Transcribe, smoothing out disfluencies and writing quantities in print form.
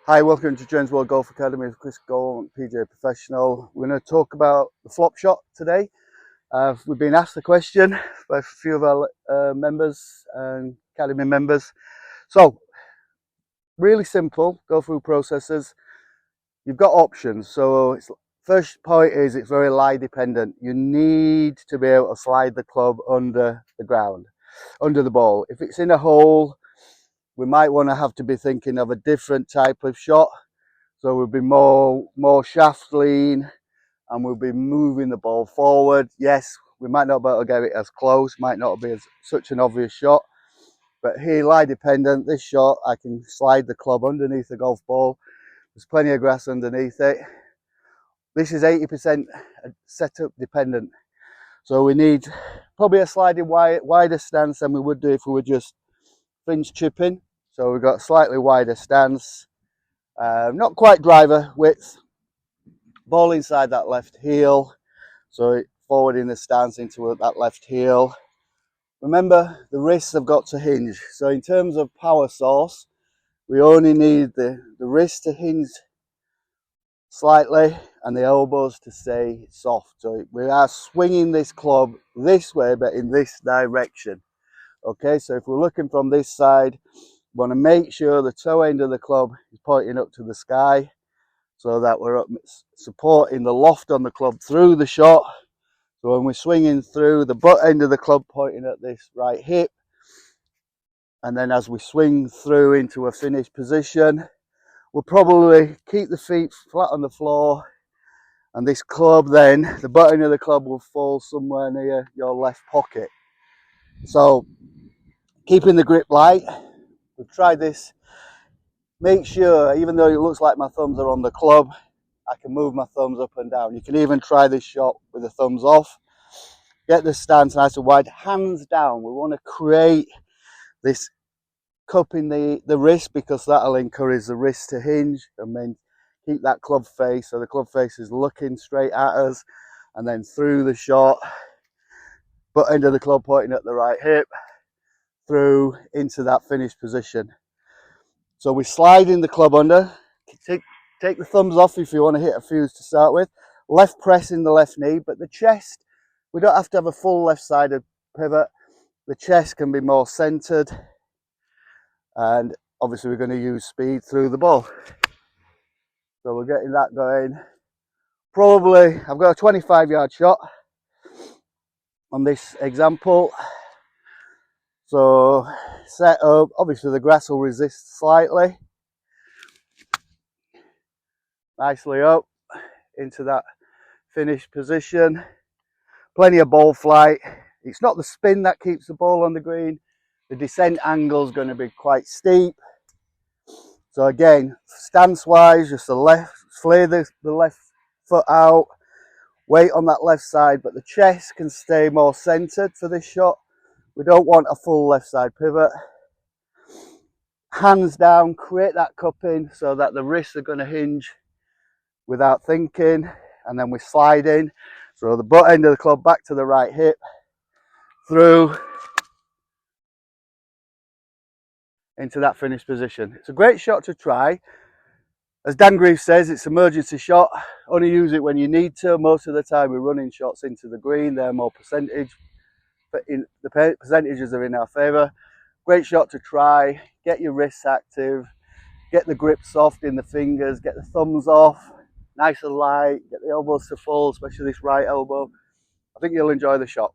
Hi, welcome to Jones World Golf Academy with Chris Gold, PGA Professional. We're going to talk about the flop shot today. We've been asked the question by a few of our members and academy members. So, really simple, go through processes. You've got options. So, first point is it's very lie dependent. You need to be able to slide the club under the ground, under the ball. If it's in a hole, we might want to have to be thinking of a different type of shot. So we'll be more shaft lean and we'll be moving the ball forward. Yes, we might not be able to get it as close, might not be such an obvious shot. But here, lie dependent, this shot, I can slide the club underneath the golf ball. There's plenty of grass underneath it. This is 80% setup dependent. So we need probably a slightly wider stance than we would do if we were just fringe chipping. So we've got a slightly wider stance, not quite driver width, ball inside that left heel, so forward in the stance into that left heel. Remember, the wrists have got to hinge. So in terms of power source, we only need the wrist to hinge slightly and the elbows to stay soft. So we are swinging this club this way, but in this direction. Okay, so if we're looking from this side, we want to make sure the toe end of the club is pointing up to the sky so that we're up supporting the loft on the club through the shot. So when we're swinging through, the butt end of the club pointing at this right hip. And then as we swing through into a finished position, we'll probably keep the feet flat on the floor. And this club then, the butt end of the club will fall somewhere near your left pocket. So keeping the grip light. We've tried this. Make sure, even though it looks like my thumbs are on the club, I can move my thumbs up and down. You can even try this shot with the thumbs off. Get the stance nice and wide, hands down. We want to create this cup in the wrist because that'll encourage the wrist to hinge and then keep that club face. So the club face is looking straight at us and then through the shot, butt end of the club pointing at the right hip, through into that finished position. So we're sliding the club under. Take the thumbs off if you want to hit a fuse to start with. Left press in the left knee, but the chest, we don't have to have a full left-sided pivot. The chest can be more centered. And obviously we're going to use speed through the ball. So we're getting that going. Probably, I've got a 25-yard shot on this example. So set up, obviously the grass will resist slightly. Nicely up into that finished position. Plenty of ball flight. It's not the spin that keeps the ball on the green. The descent angle is going to be quite steep. So again, stance wise, just the left, flare the left foot out, weight on that left side, but the chest can stay more centered for this shot. We don't want a full left side pivot. Hands down, create that cupping so that the wrists are going to hinge without thinking, and then we slide in. So the butt end of the club back to the right hip, through into that finished position. It's a great shot to try. As Dan Greaves says, it's an emergency shot. Only use it when you need to. Most of the time we're running shots into the green. They're more percentage, but the percentages are in our favour. Great shot to try. Get your wrists active. Get the grip soft in the fingers. Get the thumbs off. Nice and light. Get the elbows to full, especially this right elbow. I think you'll enjoy the shot.